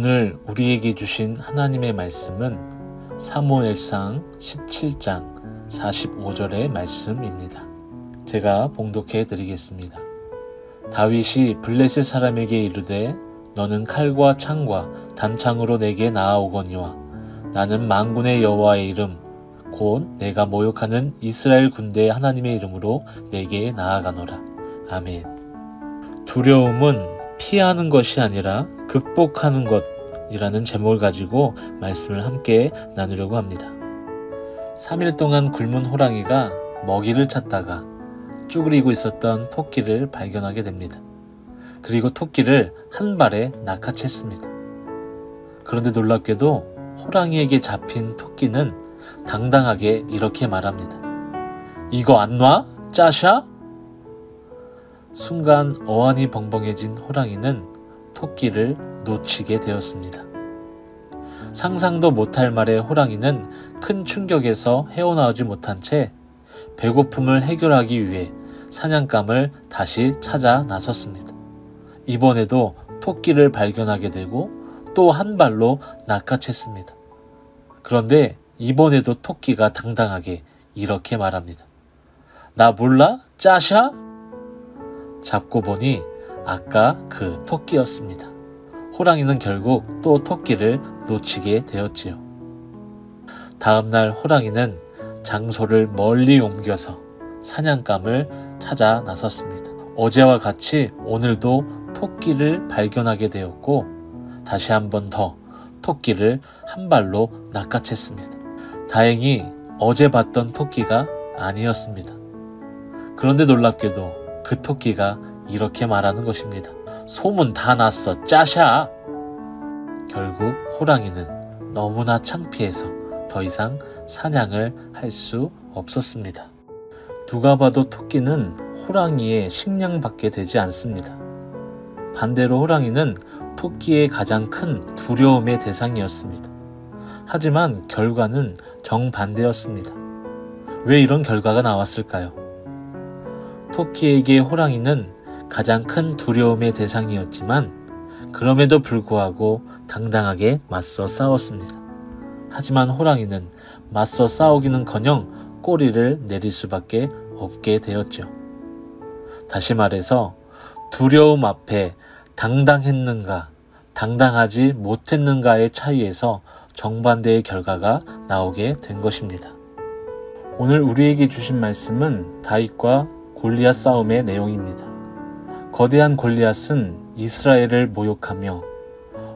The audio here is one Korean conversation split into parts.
오늘 우리에게 주신 하나님의 말씀은 사무엘상 17장 45절의 말씀입니다. 제가 봉독해 드리겠습니다. 다윗이 블레셋 사람에게 이르되 너는 칼과 창과 단창으로 내게 나아오거니와 나는 만군의 여호와의 이름 곧 내가 모욕하는 이스라엘 군대의 하나님의 이름으로 내게 나아가노라. 아멘. 두려움은 피하는 것이 아니라 극복하는 것이라는 제목을 가지고 말씀을 함께 나누려고 합니다. 3일 동안 굶은 호랑이가 먹이를 찾다가 쭈그리고 있었던 토끼를 발견하게 됩니다. 그리고 토끼를 한 발에 낚아챘습니다. 그런데 놀랍게도 호랑이에게 잡힌 토끼는 당당하게 이렇게 말합니다. 이거 안 놔? 짜샤? 순간 어안이 벙벙해진 호랑이는 토끼를 놓치게 되었습니다. 상상도 못할 말에 호랑이는 큰 충격에서 헤어나오지 못한 채 배고픔을 해결하기 위해 사냥감을 다시 찾아 나섰습니다. 이번에도 토끼를 발견하게 되고 또 한 발로 낚아챘습니다. 그런데 이번에도 토끼가 당당하게 이렇게 말합니다. 나 몰라? 짜샤? 잡고 보니 아까 그 토끼였습니다. 호랑이는 결국 또 토끼를 놓치게 되었지요. 다음날 호랑이는 장소를 멀리 옮겨서 사냥감을 찾아 나섰습니다. 어제와 같이 오늘도 토끼를 발견하게 되었고 다시 한 번 더 토끼를 한 발로 낚아챘습니다. 다행히 어제 봤던 토끼가 아니었습니다. 그런데 놀랍게도 그 토끼가 이렇게 말하는 것입니다. 소문 다 났어, 짜샤! 결국 호랑이는 너무나 창피해서 더 이상 사냥을 할 수 없었습니다. 누가 봐도 토끼는 호랑이의 식량밖에 되지 않습니다. 반대로 호랑이는 토끼의 가장 큰 두려움의 대상이었습니다. 하지만 결과는 정반대였습니다. 왜 이런 결과가 나왔을까요? 토끼에게 호랑이는 가장 큰 두려움의 대상이었지만 그럼에도 불구하고 당당하게 맞서 싸웠습니다. 하지만 호랑이는 맞서 싸우기는커녕 꼬리를 내릴 수밖에 없게 되었죠. 다시 말해서 두려움 앞에 당당했는가, 당당하지 못했는가의 차이에서 정반대의 결과가 나오게 된 것입니다. 오늘 우리에게 주신 말씀은 다윗과 골리앗 싸움의 내용입니다. 거대한 골리앗은 이스라엘을 모욕하며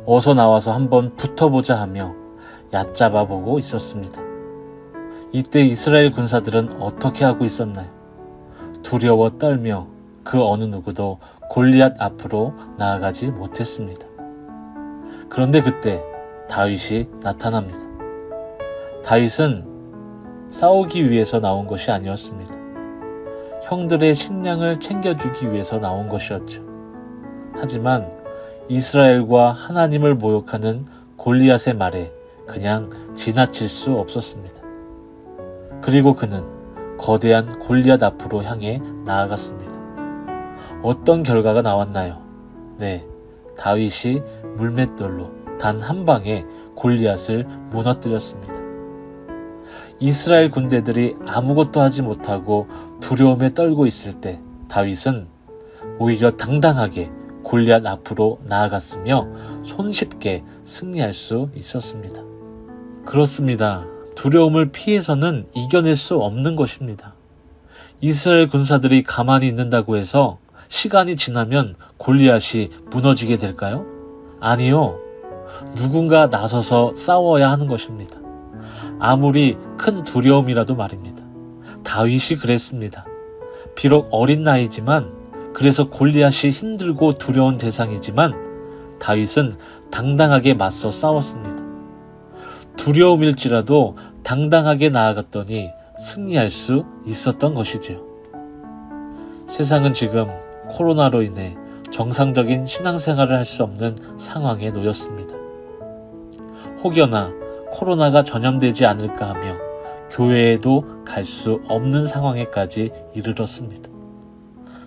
어서 나와서 한번 붙어보자 하며 얕잡아 보고 있었습니다. 이때 이스라엘 군사들은 어떻게 하고 있었나요? 두려워 떨며 그 어느 누구도 골리앗 앞으로 나아가지 못했습니다. 그런데 그때 다윗이 나타납니다. 다윗은 싸우기 위해서 나온 것이 아니었습니다. 형들의 식량을 챙겨주기 위해서 나온 것이었죠. 하지만 이스라엘과 하나님을 모욕하는 골리앗의 말에 그냥 지나칠 수 없었습니다. 그리고 그는 거대한 골리앗 앞으로 향해 나아갔습니다. 어떤 결과가 나왔나요? 네, 다윗이 물맷돌로 단 한 방에 골리앗을 무너뜨렸습니다. 이스라엘 군대들이 아무것도 하지 못하고 두려움에 떨고 있을 때 다윗은 오히려 당당하게 골리앗 앞으로 나아갔으며 손쉽게 승리할 수 있었습니다. 그렇습니다. 두려움을 피해서는 이겨낼 수 없는 것입니다. 이스라엘 군사들이 가만히 있는다고 해서 시간이 지나면 골리앗이 무너지게 될까요? 아니요. 누군가 나서서 싸워야 하는 것입니다. 아무리 큰 두려움이라도 말입니다. 다윗이 그랬습니다. 비록 어린 나이지만 그래서 골리앗이 힘들고 두려운 대상이지만 다윗은 당당하게 맞서 싸웠습니다. 두려움일지라도 당당하게 나아갔더니 승리할 수 있었던 것이지요. 세상은 지금 코로나로 인해 정상적인 신앙생활을 할 수 없는 상황에 놓였습니다. 혹여나 코로나가 전염되지 않을까 하며 교회에도 갈 수 없는 상황에까지 이르렀습니다.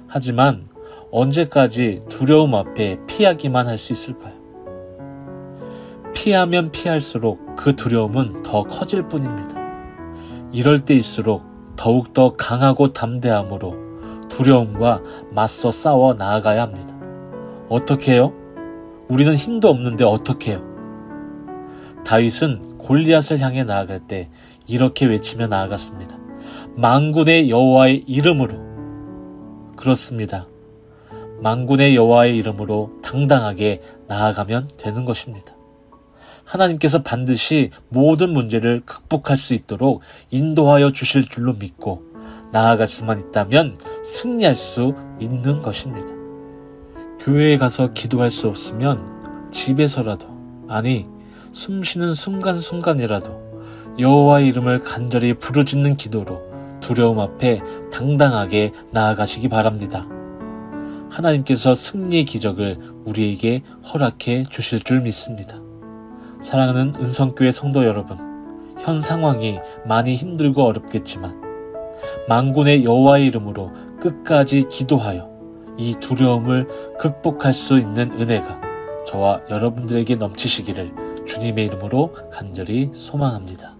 하지만 언제까지 두려움 앞에 피하기만 할 수 있을까요? 피하면 피할수록 그 두려움은 더 커질 뿐입니다. 이럴 때일수록 더욱더 강하고 담대함으로 두려움과 맞서 싸워 나아가야 합니다. 어떻게 해요? 우리는 힘도 없는데 어떻게 해요? 다윗은 골리앗을 향해 나아갈 때 이렇게 외치며 나아갔습니다. 만군의 여호와의 이름으로. 그렇습니다. 만군의 여호와의 이름으로 당당하게 나아가면 되는 것입니다. 하나님께서 반드시 모든 문제를 극복할 수 있도록 인도하여 주실 줄로 믿고 나아갈 수만 있다면 승리할 수 있는 것입니다. 교회에 가서 기도할 수 없으면 집에서라도, 아니 숨쉬는 순간순간이라도 여호와의 이름을 간절히 부르짖는 기도로 두려움 앞에 당당하게 나아가시기 바랍니다. 하나님께서 승리의 기적을 우리에게 허락해 주실 줄 믿습니다. 사랑하는 은성교회 성도 여러분, 현 상황이 많이 힘들고 어렵겠지만 만군의 여호와의 이름으로 끝까지 기도하여 이 두려움을 극복할 수 있는 은혜가 저와 여러분들에게 넘치시기를 주님의 이름으로 간절히 소망합니다.